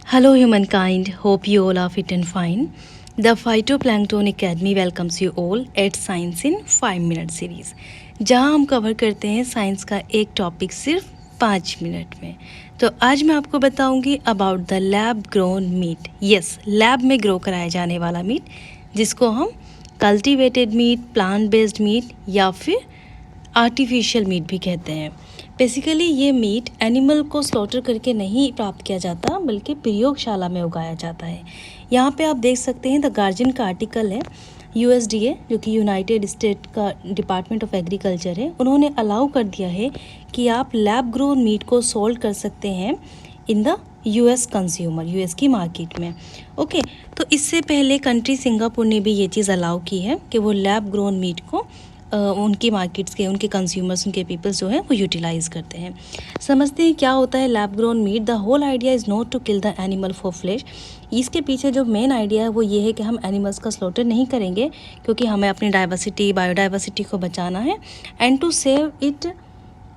Hello, humankind. Hope you all are fit and fine. The Phytoplankton Academy welcomes you all at Science in 5 Minute series, जहां हम cover करते हैं science का एक topic सिर्फ 5 minute में। तो आज मैं आपको बताऊंगी about the lab grown meat. Yes, lab में ग्रो कराया जाने वाला मीट, जिसको हम cultivated meat, plant based meat या फिर आर्टिफिशियल मीट भी कहते हैं। बेसिकली ये मीट एनिमल को स्लॉटर करके नहीं प्राप्त किया जाता, बल्कि प्रयोगशाला में उगाया जाता है। यहाँ पे आप देख सकते हैं द गार्जियन का आर्टिकल है। USDA जो कि यूनाइटेड स्टेट का डिपार्टमेंट ऑफ एग्रीकल्चर है, उन्होंने अलाउ कर दिया है कि आप लैब ग्रोन मीट को सोल्ड कर सकते हैं in the US consumer, US की मार्केट में। ओके, तो इससे पहले कंट्री सिंगापुर ने भी ये चीज़ अलाउ की है कि वो लैब ग्रोन मीट को उनकी मार्केट्स के, उनके कंज्यूमर्स, उनके पीपल्स जो हैं वो यूटिलाइज़ करते हैं। समझते हैं क्या होता है lab grown meat. The whole idea is not to kill the animal for flesh. इसके पीछे जो मेन आइडिया है वो ये है कि हम एनिमल्स का स्लॉटर नहीं करेंगे, क्योंकि हमें अपनी बायोडाइवर्सिटी को बचाना है, and to save it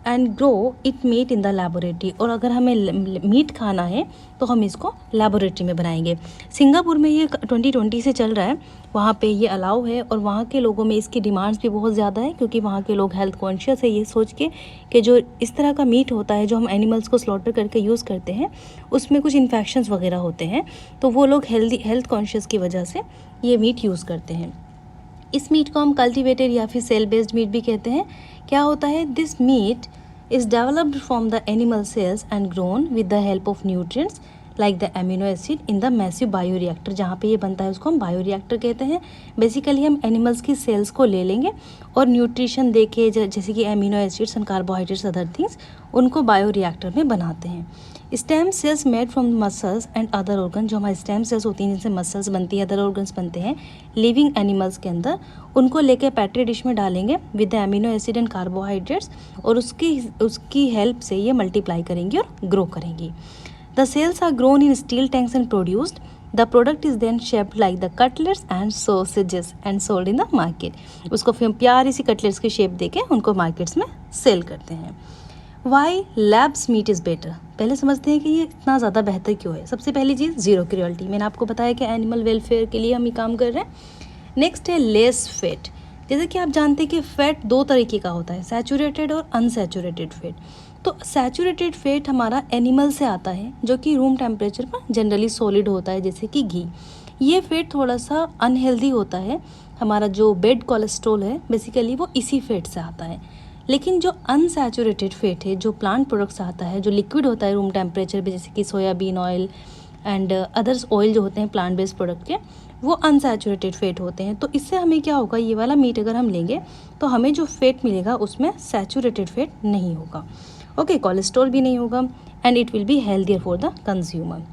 and grow it meat in the laboratory. और अगर हमें मीट खाना है तो हम इसको लैबोरेटरी में बनाएंगे। सिंगापुर में ये 2020 से चल रहा है, वहाँ पे ये अलाउ है, और वहाँ के लोगों में इसकी डिमांड्स भी बहुत ज़्यादा है, क्योंकि वहाँ के लोग हेल्थ कॉन्शियस है, ये सोच के कि जो इस तरह का मीट होता है जो हम एनिमल्स को स्लॉटर करके यूज़ करते हैं उसमें कुछ इन्फेक्शंस वगैरह होते हैं, तो वो लोग हेल्थ कॉन्शियस की वजह से ये मीट यूज़ करते हैं। इस मीट को हम कल्टीवेटेड या फिर सेल बेस्ड मीट भी कहते हैं। क्या होता है, this meat is developed from the animal cells and grown with the help of nutrients like the amino acid in the massive bioreactor. जहाँ पे ये बनता है उसको हम बायोरिएक्टर कहते हैं। बेसिकली हम एनिमल्स की सेल्स को ले लेंगे और न्यूट्रिशन दे के, जैसे कि amino acids and carbohydrates, other things, उनको बायोरिएक्टर में बनाते हैं। Stem cells made from muscles and other organ, जो हमारे स्टेम सेल्स होती हैं जिनसे मसल्स बनती है, अदर ऑर्गन्स बनते हैं लिविंग एनिमल्स के अंदर, उनको लेके पैट्री डिश में डालेंगे with the amino acid and carbohydrates, और उसकी हेल्प से ये मल्टीप्लाई करेंगी और ग्रो करेंगी। The cells are grown in steel tanks and produced. The product is then shaped like the cutlets and sausages and sold in the market. उसको फिर प्यारी सी कटलेट्स की शेप देके उनको मार्केट्स में सेल करते हैं। Why labs meat is better. पहले समझते हैं कि ये इतना ज़्यादा बेहतर क्यों है। सबसे पहली चीज़, ज़ीरो क्रूएल्टी। मैंने आपको बताया कि एनिमल वेलफेयर के लिए हम ये काम कर रहे हैं। नेक्स्ट है लेस फैट। जैसे कि आप जानते हैं कि फ़ैट दो तरीके का होता है, सैचुरेटेड और अनसैचुरेटेड फैट। तो सैचुरेटेड फैट हमारा एनिमल से आता है, जो कि रूम टेम्परेचर पर जनरली सॉलिड होता है, जैसे कि घी। ये फैट थोड़ा सा अनहेल्दी होता है। हमारा जो बेड कोलेस्ट्रॉल है बेसिकली वो इसी फैट से आता है। लेकिन जो अनसैचुरेटेड फैट है, जो प्लांट प्रोडक्ट्स आता है, जो लिक्विड होता है रूम टेम्परेचर पे, जैसे कि soybean oil and others oil जो होते हैं प्लांट बेस्ड प्रोडक्ट के, वो अनसैचुरेटेड फैट होते हैं। तो इससे हमें क्या होगा, ये वाला मीट अगर हम लेंगे तो हमें जो फैट मिलेगा उसमें सैचुरेटेड फैट नहीं होगा। ओके, कोलेस्ट्रॉल भी नहीं होगा, and it will be healthier for the consumer.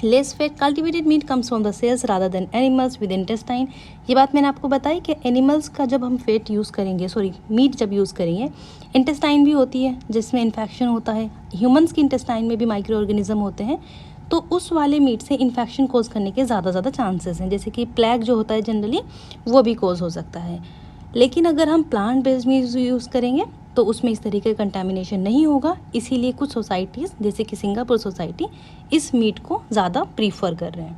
Less fat cultivated meat comes from the cells rather than animals with intestine. ये बात मैंने आपको बताई कि एनिमल्स का जब हम फैट यूज़ करेंगे, मीट जब यूज़ करेंगे, इंटेस्टाइन भी होती है जिसमें इन्फेक्शन होता है। ह्यूमंस की इंटेस्टाइन में भी माइक्रो ऑर्गेनिज्म होते हैं, तो उस वाले मीट से इन्फेक्शन कोज करने के ज़्यादा चांसेस हैं, जैसे कि प्लेग जो होता है जनरली वो भी कोज हो सकता है। लेकिन अगर हम प्लांट बेस्ड मीट यूज़ करेंगे तो उसमें इस तरीके का कंटेमिनेशन नहीं होगा। इसीलिए कुछ सोसाइटीज़, जैसे कि सिंगापुर सोसाइटी, इस मीट को ज़्यादा प्रीफर कर रहे हैं।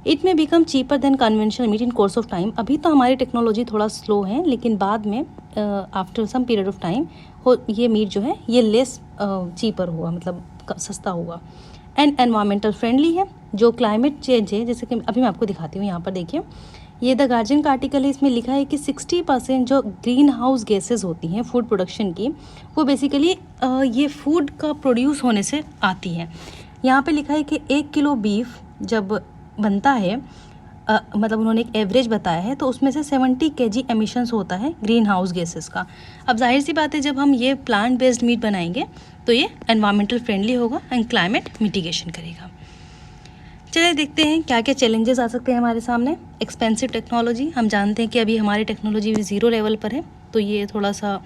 It may become cheaper than conventional meat in course of time. अभी तो हमारी टेक्नोलॉजी थोड़ा स्लो है, लेकिन बाद में after some period of time ये मीट जो है ये लेस चीपर होगा, मतलब सस्ता होगा। एंड एनवायरमेंटल फ्रेंडली है। जो क्लाइमेट चेंज है, जैसे कि अभी मैं आपको दिखाती हूँ, यहाँ पर देखिए, ये द गार्जियन का आर्टिकल है, इसमें लिखा है कि 60% जो ग्रीन हाउस गैसेज होती हैं फूड प्रोडक्शन की, वो बेसिकली ये फूड का प्रोड्यूस होने से आती है। यहाँ पे लिखा है कि 1 किलो बीफ जब बनता है, मतलब उन्होंने एक एवरेज बताया है, तो उसमें से 70 kg एमिशंस होता है ग्रीन हाउस गैसेस का। अब जाहिर सी बात है, जब हम ये प्लांट बेस्ड मीट बनाएंगे तो ये एनवायरमेंटल फ्रेंडली होगा एंड क्लाइमेट मिटिगेशन करेगा। चलिए देखते हैं क्या क्या चैलेंजेस आ सकते हैं हमारे सामने। एक्सपेंसिव टेक्नोलॉजी, हम जानते हैं कि अभी हमारी टेक्नोलॉजी भी ज़ीरो लेवल पर है, तो ये थोड़ा सा,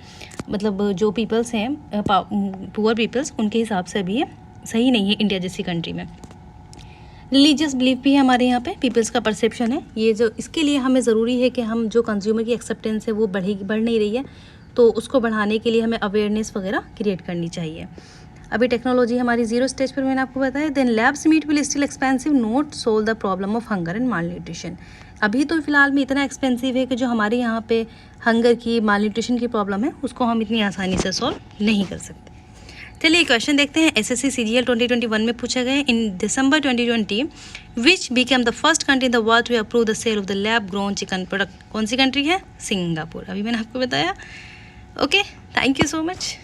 मतलब जो पीपल्स हैं, पुअर पीपल्स, उनके हिसाब से अभी ये सही नहीं है इंडिया जैसी कंट्री में। रिलीजियस बिलीफ भी है हमारे यहाँ पे, पीपल्स का परसेप्शन है ये, जो इसके लिए हमें ज़रूरी है कि हम जो कंज्यूमर की एक्सेप्टेंस है वो बढ़ नहीं रही है, तो उसको बढ़ाने के लिए हमें अवेयरनेस वगैरह क्रिएट करनी चाहिए। अभी टेक्नोलॉजी हमारी जीरो स्टेज पर मैंने आपको बताया। Then labs meat will still expensive, not solve the problem of hunger and malnutrition. अभी तो फिलहाल में इतना एक्सपेंसिव है कि जो हमारे यहाँ पे हंगर की, माल न्यूट्रिशन की प्रॉब्लम है उसको हम इतनी आसानी से सॉल्व नहीं कर सकते। चलिए क्वेश्चन देखते हैं। एसएससी सीजीएल 2021 में पूछा गया, in December 2020 which became the first country in the world to approve the sale of the lab grown chicken product. कौन सी कंट्री है? सिंगापुर। अभी मैंने आपको बताया। Okay, thank you so much.